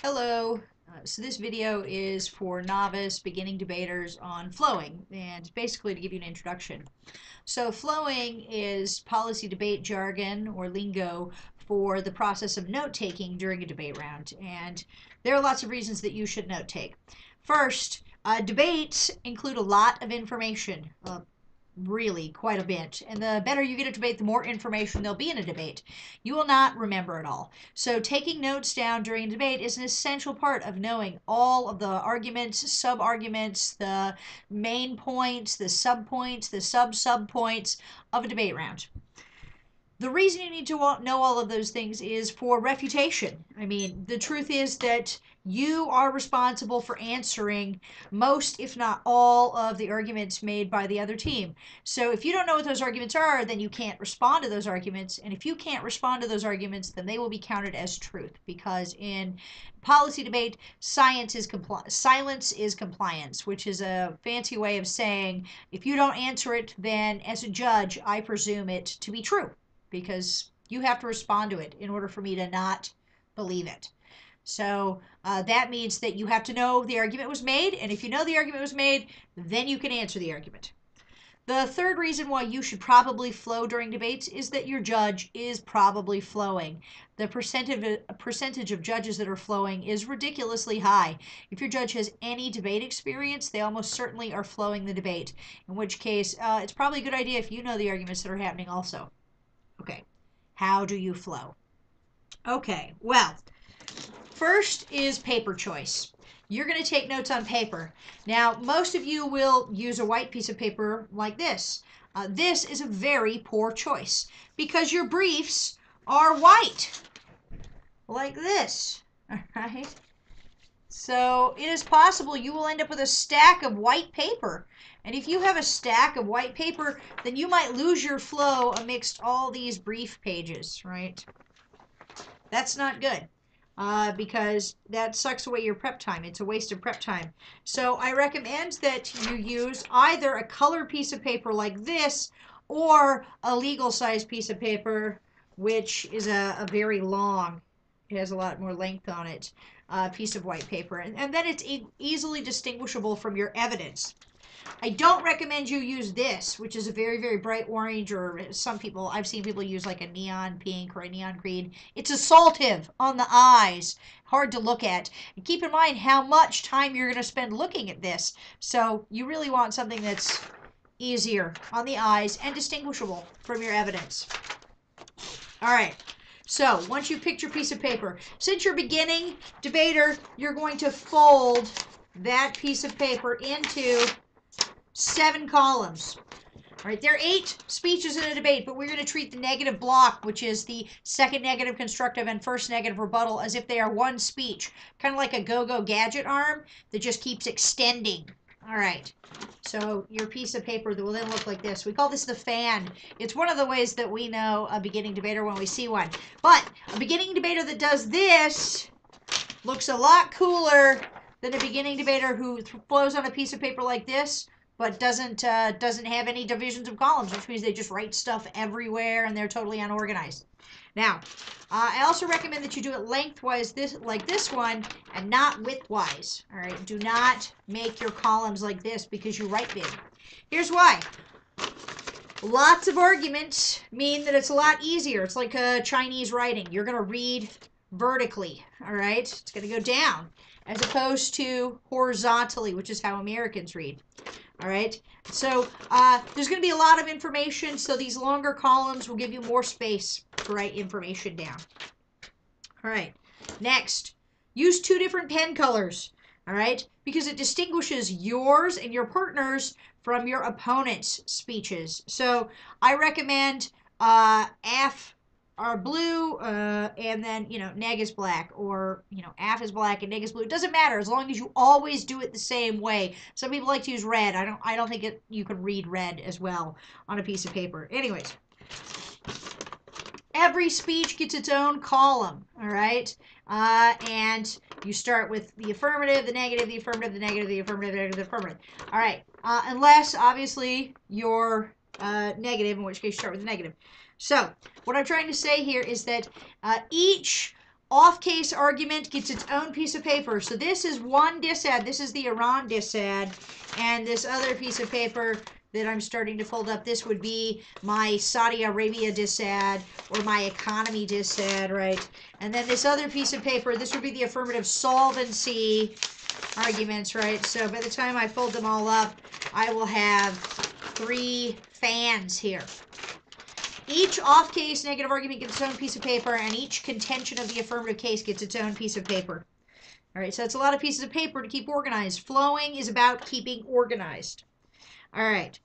Hello. So this video is for novice beginning debaters on flowing, and basically to give you an introduction. So flowing is policy debate jargon or lingo for the process of note-taking during a debate round, and there are lots of reasons that you should note-take. First, debates include a lot of information, really quite a bit. And the better you get at debate, the more information there'll be in a debate. You will not remember it all. So taking notes down during a debate is an essential part of knowing all of the arguments, sub-arguments, the main points, the sub-points, the sub-sub-points of a debate round. The reason you need to know all of those things is for refutation. I mean, the truth is that you are responsible for answering most, if not all, of the arguments made by the other team. So if you don't know what those arguments are, then you can't respond to those arguments. And if you can't respond to those arguments, then they will be counted as truth. Because in policy debate, silence is compliance, which is a fancy way of saying if you don't answer it, then as a judge, I presume it to be true, because you have to respond to it in order for me to not believe it. So that means that you have to know the argument was made, and if you know the argument was made, then you can answer the argument. The third reason why you should probably flow during debates is that your judge is probably flowing. The percentage of judges that are flowing is ridiculously high. If your judge has any debate experience, they almost certainly are flowing the debate, in which case it's probably a good idea if you know the arguments that are happening also. Okay, how do you flow? Okay, well, first is paper choice. You're going to take notes on paper. Now, most of you will use a white piece of paper like this. This is a very poor choice because your briefs are white, like this. All right. So it is possible you will end up with a stack of white paper. And if you have a stack of white paper, then you might lose your flow amidst all these brief pages, right? That's not good. Because that sucks away your prep time. It's a waste of prep time. So I recommend that you use either a colored piece of paper like this or a legal size piece of paper, which is a very long, it has a lot more length on it, piece of white paper. And then it's easily distinguishable from your evidence. I don't recommend you use this, which is a very, very bright orange, or I've seen people use like a neon pink or a neon green. It's assaultive on the eyes, hard to look at. And keep in mind how much time you're going to spend looking at this. So you really want something that's easier on the eyes and distinguishable from your evidence. All right. So once you picked your piece of paper, since you're beginning debater, you're going to fold that piece of paper into 7 columns. All right, there are 8 speeches in a debate, but we're going to treat the negative block, which is the second negative constructive and first negative rebuttal, as if they are one speech, kind of like a go-go gadget arm that just keeps extending. All right, so your piece of paper that will then look like this. We call this the fan. It's one of the ways that we know a beginning debater when we see one. But a beginning debater that does this looks a lot cooler than a beginning debater who flows on a piece of paper like this, but doesn't have any divisions of columns, which means they just write stuff everywhere and they're totally unorganized. Now, I also recommend that you do it lengthwise, like this one, and not widthwise. All right, do not make your columns like this because you write big. Here's why. Lots of arguments mean that it's a lot easier. It's like Chinese writing. You're going to read vertically, all right? It's going to go down, as opposed to horizontally, which is how Americans read. All right, so there's going to be a lot of information, so these longer columns will give you more space to write information down. All right, next, use 2 different pen colors, all right, because it distinguishes yours and your partner's from your opponent's speeches. So I recommend F are blue, and then, neg is black, or, AF is black and neg is blue. It doesn't matter as long as you always do it the same way. Some people like to use red. I don't think you can read red as well on a piece of paper. Anyways, every speech gets its own column, all right? And you start with the affirmative, the negative, the affirmative, the negative, the affirmative, the negative, the affirmative. All right, unless, obviously, you're negative, in which case you start with the negative. So what I'm trying to say here is that each Off-case argument gets its own piece of paper. So this is one disad. This is the Iran disad. And this other piece of paper that I'm starting to fold up, this would be my Saudi Arabia disad or my economy disad, right? And then this other piece of paper, this would be the affirmative solvency arguments, right? So by the time I fold them all up, I will have 3 fans here. Each off-case negative argument gets its own piece of paper, and each contention of the affirmative case gets its own piece of paper. All right, so that's a lot of pieces of paper to keep organized. Flowing is about keeping organized. All right,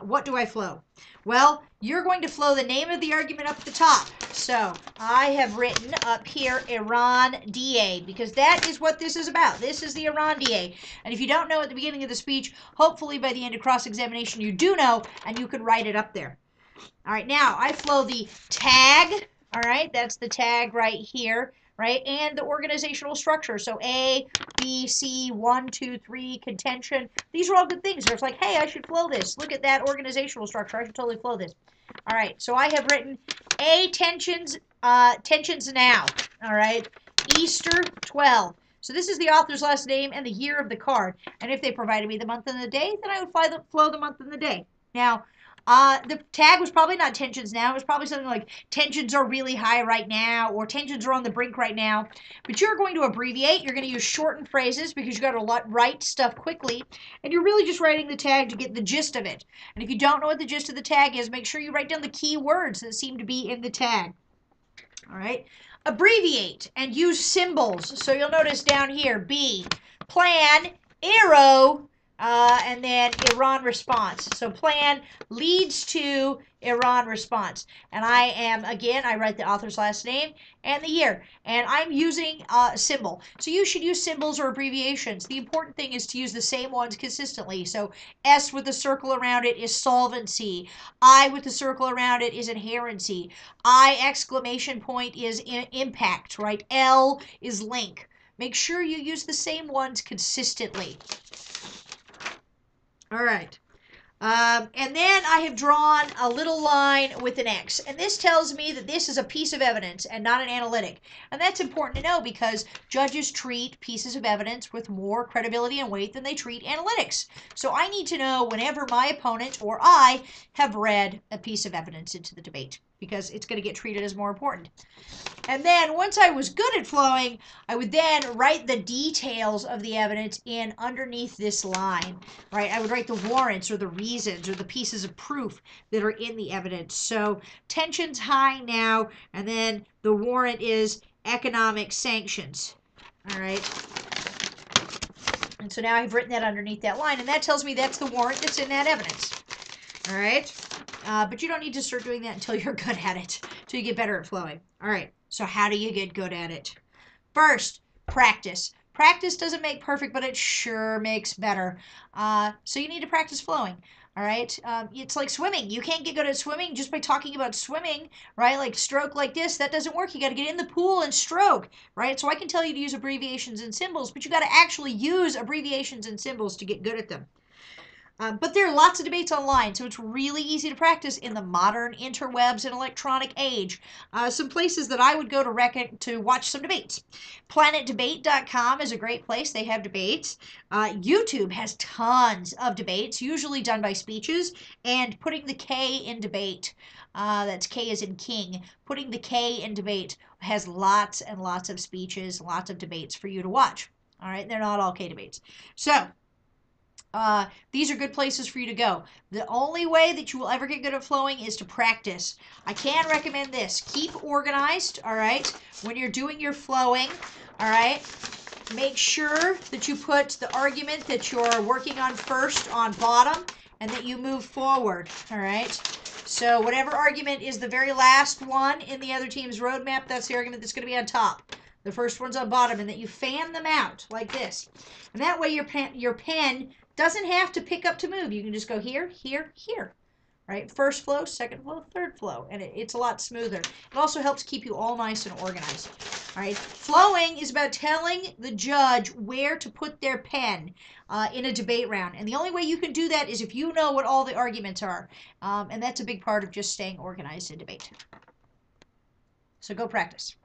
what do I flow? Well, you're going to flow the name of the argument up at the top. So I have written up here Iran DA, because that is what this is about. This is the Iran DA. And if you don't know at the beginning of the speech, hopefully by the end of cross-examination you do know, and you can write it up there. All right, now I flow the tag. All right, that's the tag right here, right? And the organizational structure. So A, B, C, 1, 2, 3, contention. These are all good things. It's like, hey, I should flow this. Look at that organizational structure. I should totally flow this. All right, so I have written A, tensions now. All right, Easter 12. So this is the author's last name and the year of the card. And if they provided me the month and the day, then I would flow the month and the day. Now, the tag was probably not tensions now. It was probably something like tensions are really high right now, or tensions are on the brink right now. But you're going to abbreviate. You're going to use shortened phrases because you got to write stuff quickly. And you're really just writing the tag to get the gist of it. And if you don't know what the gist of the tag is, make sure you write down the key words that seem to be in the tag. All right. Abbreviate and use symbols. So you'll notice down here, B, plan, arrow, and then Iran response. So plan leads to Iran response. And I am, again, I write the author's last name and the year. And I'm using a symbol. So you should use symbols or abbreviations. The important thing is to use the same ones consistently. So S with a circle around it is solvency. I with the circle around it is inherency. I exclamation point is impact, right? L is link. Make sure you use the same ones consistently. All right. And then I have drawn a little line with an X. And this tells me that this is a piece of evidence and not an analytic. And that's important to know because judges treat pieces of evidence with more credibility and weight than they treat analytics. So I need to know whenever my opponent or I have read a piece of evidence into the debate, because it's going to get treated as more important. And then once I was good at flowing, I would then write the details of the evidence in underneath this line, right? I would write the warrants or the reasons or the pieces of proof that are in the evidence. So tension's high now, and then the warrant is economic sanctions, all right? And so now I've written that underneath that line, and that tells me that's the warrant that's in that evidence, all right? But you don't need to start doing that until you're good at it, until you get better at flowing. All right, so how do you get good at it? First, practice. Practice doesn't make perfect, but it sure makes better. So you need to practice flowing. All right, it's like swimming. You can't get good at swimming just by talking about swimming, right? Like stroke like this, that doesn't work. You got to get in the pool and stroke, right? So I can tell you to use abbreviations and symbols, but you got to actually use abbreviations and symbols to get good at them. But there are lots of debates online, so it's really easy to practice in the modern interwebs and electronic age. Some places that I would go to watch some debates. PlanetDebate.com is a great place. They have debates. YouTube has tons of debates, usually done by speeches, and putting the K in debate. That's K as in king. Putting the K in debate has lots and lots of speeches, lots of debates for you to watch. All right, they're not all K debates. So, these are good places for you to go. The only way that you will ever get good at flowing is to practice. I can recommend this. Keep organized, all right, when you're doing your flowing, all right. Make sure that you put the argument that you're working on first on bottom and that you move forward, all right. So whatever argument is the very last one in the other team's roadmap, that's the argument that's going to be on top. The first one's on bottom, and that you fan them out like this. And that way your pen doesn't have to pick up to move. You can just go here, here, here, right? First flow, second flow, third flow, and it's a lot smoother. It also helps keep you all nice and organized, all right? Flowing is about telling the judge where to put their pen in a debate round, and the only way you can do that is if you know what all the arguments are, and that's a big part of just staying organized in debate. So go practice.